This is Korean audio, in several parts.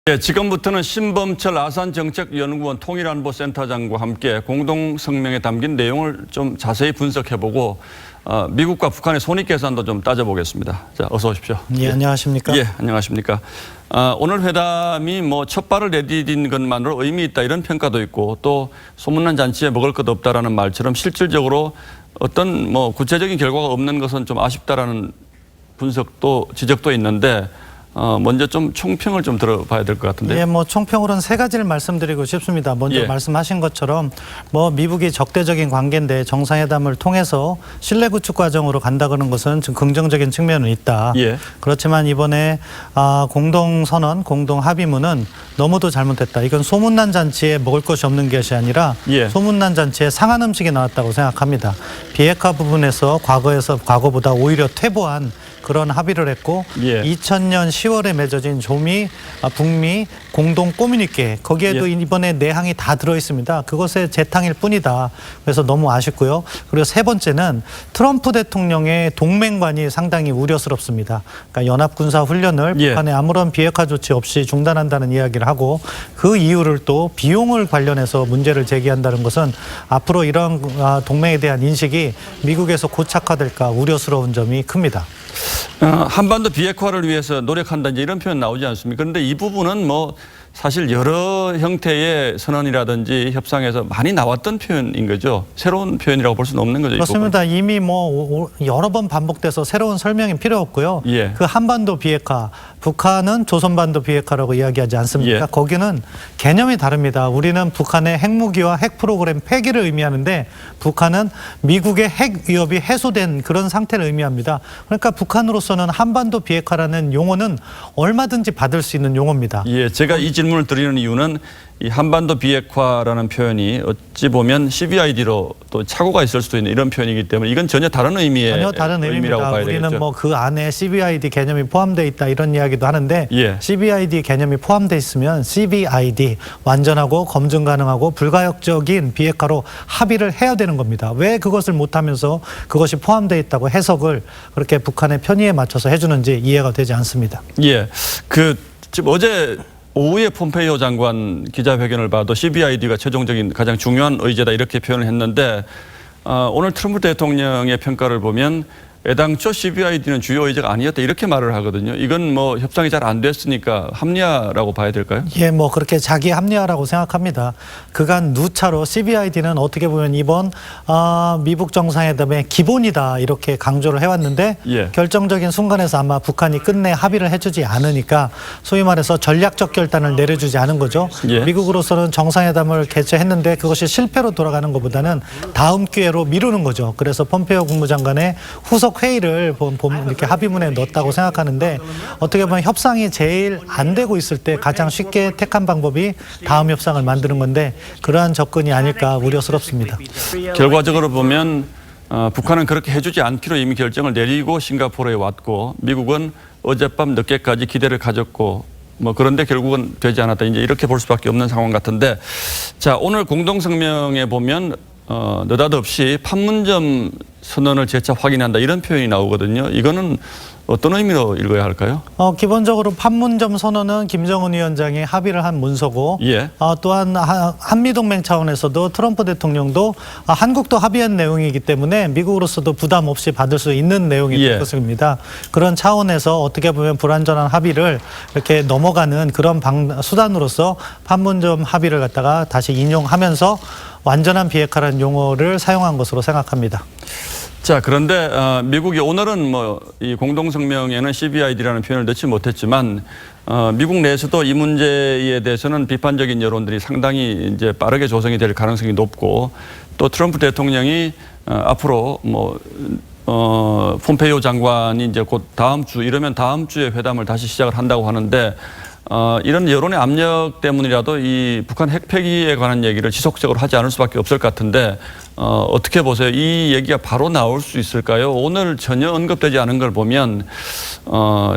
네, 지금부터는 신범철 아산정책연구원 통일안보센터장과 함께 공동성명에 담긴 내용을 좀 자세히 분석해보고 미국과 북한의 손익계산도 좀 따져보겠습니다. 자, 어서 오십시오. 예, 안녕하십니까? 예, 안녕하십니까? 오늘 회담이 뭐 첫 발을 내디딘 것만으로 의미 있다 이런 평가도 있고 또 소문난 잔치에 먹을 것 없다라는 말처럼 실질적으로 어떤 뭐 구체적인 결과가 없는 것은 좀 아쉽다라는 분석도 지적도 있는데 먼저 좀 총평을 좀 들어봐야 될 것 같은데. 예, 뭐 총평으로는 세 가지를 말씀드리고 싶습니다. 먼저 말씀하신 것처럼 뭐 미국이 적대적인 관계인데 정상회담을 통해서 신뢰 구축 과정으로 간다는 것은 좀 긍정적인 측면은 있다. 그렇지만 이번에 공동선언, 공동합의문은 너무도 잘못됐다. 이건 소문난 잔치에 먹을 것이 없는 것이 아니라 소문난 잔치에 상한 음식이 나왔다고 생각합니다. 비핵화 부분에서 과거보다 오히려 퇴보한 그런 합의를 했고 2000년 10월에 맺어진 조미 북미 공동 커뮤니케 거기에도 이번에 내항이 다 들어있습니다. 그것의 재탕일 뿐이다. 그래서 너무 아쉽고요. 그리고 세 번째는 트럼프 대통령의 동맹관이 상당히 우려스럽습니다. 그러니까 연합군사훈련을 북한에 아무런 비핵화 조치 없이 중단한다는 이야기를 하고 그 이유를 또 비용을 관련해서 문제를 제기한다는 것은 앞으로 이런 동맹에 대한 인식이 미국에서 고착화될까 우려스러운 점이 큽니다. 한반도 비핵화를 위해서 노력한다 이제 이런 표현 나오지 않습니까? 그런데 이 부분은 뭐 사실 여러 형태의 선언이라든지 협상에서 많이 나왔던 표현인 거죠. 새로운 표현이라고 볼 수는 없는 거죠. 그렇습니다. 이미 뭐 여러 번 반복돼서 새로운 설명이 필요 없고요. 그 한반도 비핵화, 북한은 조선반도 비핵화라고 이야기하지 않습니까? 거기는 개념이 다릅니다. 우리는 북한의 핵무기와 핵 프로그램 폐기를 의미하는데 북한은 미국의 핵 위협이 해소된 그런 상태를 의미합니다. 그러니까 북한으로서는 한반도 비핵화라는 용어는 얼마든지 받을 수 있는 용어입니다. 제가 이 질문을 드리는 이유는 이 한반도 비핵화라는 표현이 어찌 보면 CBID로 또 착오가 있을 수도 있는 이런 표현이기 때문에 이건 전혀 다른 의미의 전혀 다른 의미라고 봐야 되겠죠. 우리는 뭐 그 안에 CBID 개념이 포함되어 있다 이런 이야기도 하는데 CBID 개념이 포함되어 있으면 CBID 완전하고 검증 가능하고 불가역적인 비핵화로 합의를 해야 되는 겁니다. 왜 그것을 못하면서 그것이 포함되어 있다고 해석을 그렇게 북한의 편의에 맞춰서 해주는지 이해가 되지 않습니다. 지금 어제 오후에 폼페이오 장관 기자회견을 봐도 CBID가 최종적인 가장 중요한 의제다 이렇게 표현을 했는데 오늘 트럼프 대통령의 평가를 보면 애당초 CBID는 주요 의제가 아니었다 이렇게 말을 하거든요. 이건 뭐 협상이 잘 안 됐으니까 합리화라고 봐야 될까요? 예, 뭐 그렇게 자기 합리화라고 생각합니다. 그간 누차로 CBID는 어떻게 보면 이번 미북 정상회담의 기본이다 이렇게 강조를 해왔는데 결정적인 순간에서 아마 북한이 끝내 합의를 해주지 않으니까 소위 말해서 전략적 결단을 내려주지 않은 거죠. 미국으로서는 정상회담을 개최했는데 그것이 실패로 돌아가는 것보다는 다음 기회로 미루는 거죠. 그래서 폼페이오 국무장관의 후속 회의를 이렇게 합의문에 넣었다고 생각하는데 어떻게 보면 협상이 제일 안 되고 있을 때 가장 쉽게 택한 방법이 다음 협상을 만드는 건데 그러한 접근이 아닐까 우려스럽습니다. 결과적으로 보면 북한은 그렇게 해주지 않기로 이미 결정을 내리고 싱가포르에 왔고 미국은 어젯밤 늦게까지 기대를 가졌고 뭐 그런데 결국은 되지 않았다 이제 이렇게 볼 수밖에 없는 상황 같은데 자 오늘 공동성명에 보면 느닷없이 판문점 선언을 재차 확인한다 이런 표현이 나오거든요. 이거는 어떤 의미로 읽어야 할까요? 기본적으로 판문점 선언은 김정은 위원장이 합의를 한 문서고 또한 한미동맹 차원에서도 트럼프 대통령도 한국도 합의한 내용이기 때문에 미국으로서도 부담 없이 받을 수 있는 내용이 될 것입니다. 그런 차원에서 어떻게 보면 불완전한 합의를 이렇게 넘어가는 그런 수단으로서 판문점 합의를 갖다가 다시 인용하면서 완전한 비핵화라는 용어를 사용한 것으로 생각합니다. 자, 그런데 미국이 오늘은 뭐 이 공동성명에는 CBID라는 표현을 넣지 못했지만 미국 내에서도 이 문제에 대해서는 비판적인 여론들이 상당히 이제 빠르게 조성이 될 가능성이 높고 또 트럼프 대통령이 앞으로 뭐 폼페이오 장관이 이제 곧 다음 주 이러면 다음 주에 회담을 다시 시작을 한다고 하는데 이런 여론의 압력 때문이라도 이 북한 핵 폐기에 관한 얘기를 지속적으로 하지 않을 수밖에 없을 것 같은데 어떻게 보세요? 이 얘기가 바로 나올 수 있을까요? 오늘 전혀 언급되지 않은 걸 보면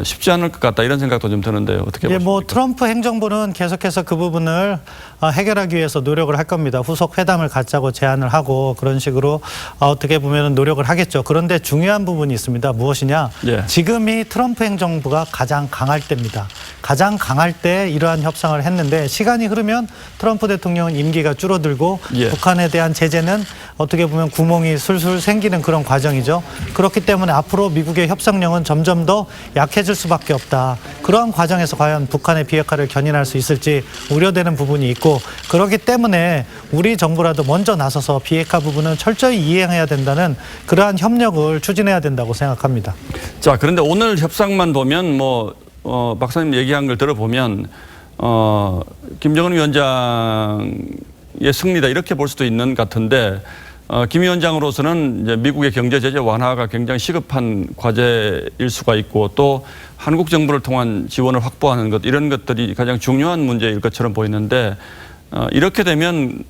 쉽지 않을 것 같다 이런 생각도 좀 드는데요. 어떻게 보십니까? 뭐 트럼프 행정부는 계속해서 그 부분을 해결하기 위해서 노력을 할 겁니다. 후속 회담을 갖자고 제안을 하고 그런 식으로 어떻게 보면 노력을 하겠죠. 그런데 중요한 부분이 있습니다. 무엇이냐? 예. 지금이 트럼프 행정부가 가장 강할 때입니다. 가장 강할 때 이러한 협상을 했는데 시간이 흐르면 트럼프 대통령은 임기가 줄어들고 예. 북한에 대한 제재는 어떻게 보면 구멍이 술술 생기는 그런 과정이죠. 그렇기 때문에 앞으로 미국의 협상력은 점점 더 약해질 수밖에 없다. 그러한 과정에서 과연 북한의 비핵화를 견인할 수 있을지 우려되는 부분이 있고 그렇기 때문에 우리 정부라도 먼저 나서서 비핵화 부분은 철저히 이행해야 된다는 그러한 협력을 추진해야 된다고 생각합니다. 자, 그런데 오늘 협상만 보면 박사님 얘기한 걸 들어보면 김정은 위원장의 승리다 이렇게 볼 수도 있는 것 같은데 김 위원장으로서는 이제 미국의 경제 제재 완화가 굉장히 시급한 과제일 수가 있고 또 한국 정부를 통한 지원을 확보하는 것 이런 것들이 가장 중요한 문제일 것처럼 보이는데 이렇게 되면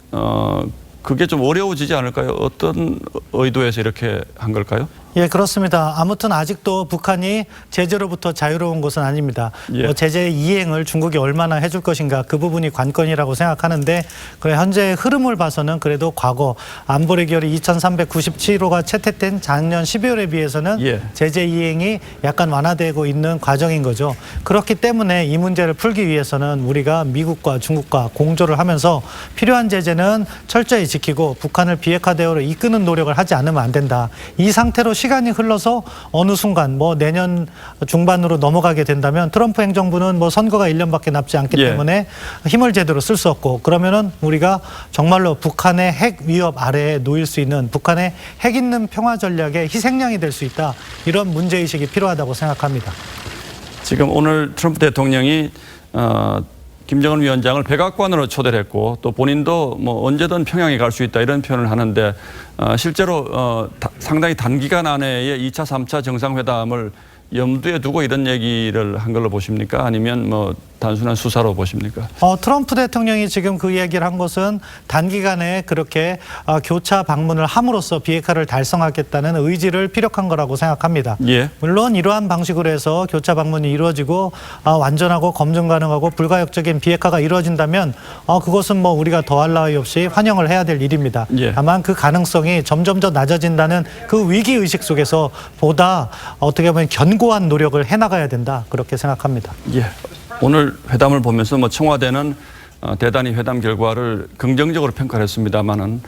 그게 좀 어려워지지 않을까요? 어떤 의도에서 이렇게 한 걸까요? 예, 그렇습니다. 아무튼 아직도 북한이 제재로부터 자유로운 것은 아닙니다. 예. 제재 이행을 중국이 얼마나 해줄 것인가 그 부분이 관건이라고 생각하는데 현재 흐름을 봐서는 그래도 과거 안보리 결의 2397호가 채택된 작년 12월에 비해서는 예. 제재 이행이 약간 완화되고 있는 과정인 거죠. 그렇기 때문에 이 문제를 풀기 위해서는 우리가 미국과 중국과 공조를 하면서 필요한 제재는 철저히 지키고 북한을 비핵화 대우로 이끄는 노력을 하지 않으면 안 된다. 이 상태로 시간이 흘러서 어느 순간 내년 중반으로 넘어가게 된다면 트럼프 행정부는 선거가 1년밖에 남지 않기 예. 때문에 힘을 제대로 쓸 수 없고 그러면은 우리가 정말로 북한의 핵 위협 아래에 놓일 수 있는 북한의 핵 있는 평화 전략의 희생양이 될 수 있다. 이런 문제의식이 필요하다고 생각합니다. 지금 오늘 트럼프 대통령이 김정은 위원장을 백악관으로 초대를 했고 또 본인도 언제든 평양에 갈 수 있다 이런 표현을 하는데 실제로 상당히 단기간 안에 2차, 3차 정상회담을 염두에 두고 이런 얘기를 한 걸로 보십니까? 아니면 단순한 수사로 보십니까? 트럼프 대통령이 지금 그 이야기를 한 것은 단기간에 그렇게 교차 방문을 함으로써 비핵화를 달성하겠다는 의지를 피력한 거라고 생각합니다. 예. 물론 이러한 방식으로 해서 교차 방문이 이루어지고 완전하고 검증 가능하고 불가역적인 비핵화가 이루어진다면 그것은 우리가 더할 나위 없이 환영을 해야 될 일입니다. 예. 다만 그 가능성이 점점 더 낮아진다는 그 위기의식 속에서 보다 어떻게 보면 견고한 노력을 해나가야 된다. 그렇게 생각합니다. 예. 오늘 회담을 보면서 청와대는 대단히 회담 결과를 긍정적으로 평가를 했습니다만은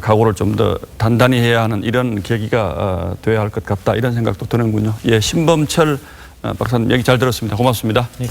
각오를 좀 더 단단히 해야 하는 이런 계기가 돼야 할 것 같다 이런 생각도 드는군요. 예, 신범철 박사님 얘기 잘 들었습니다. 고맙습니다. 네.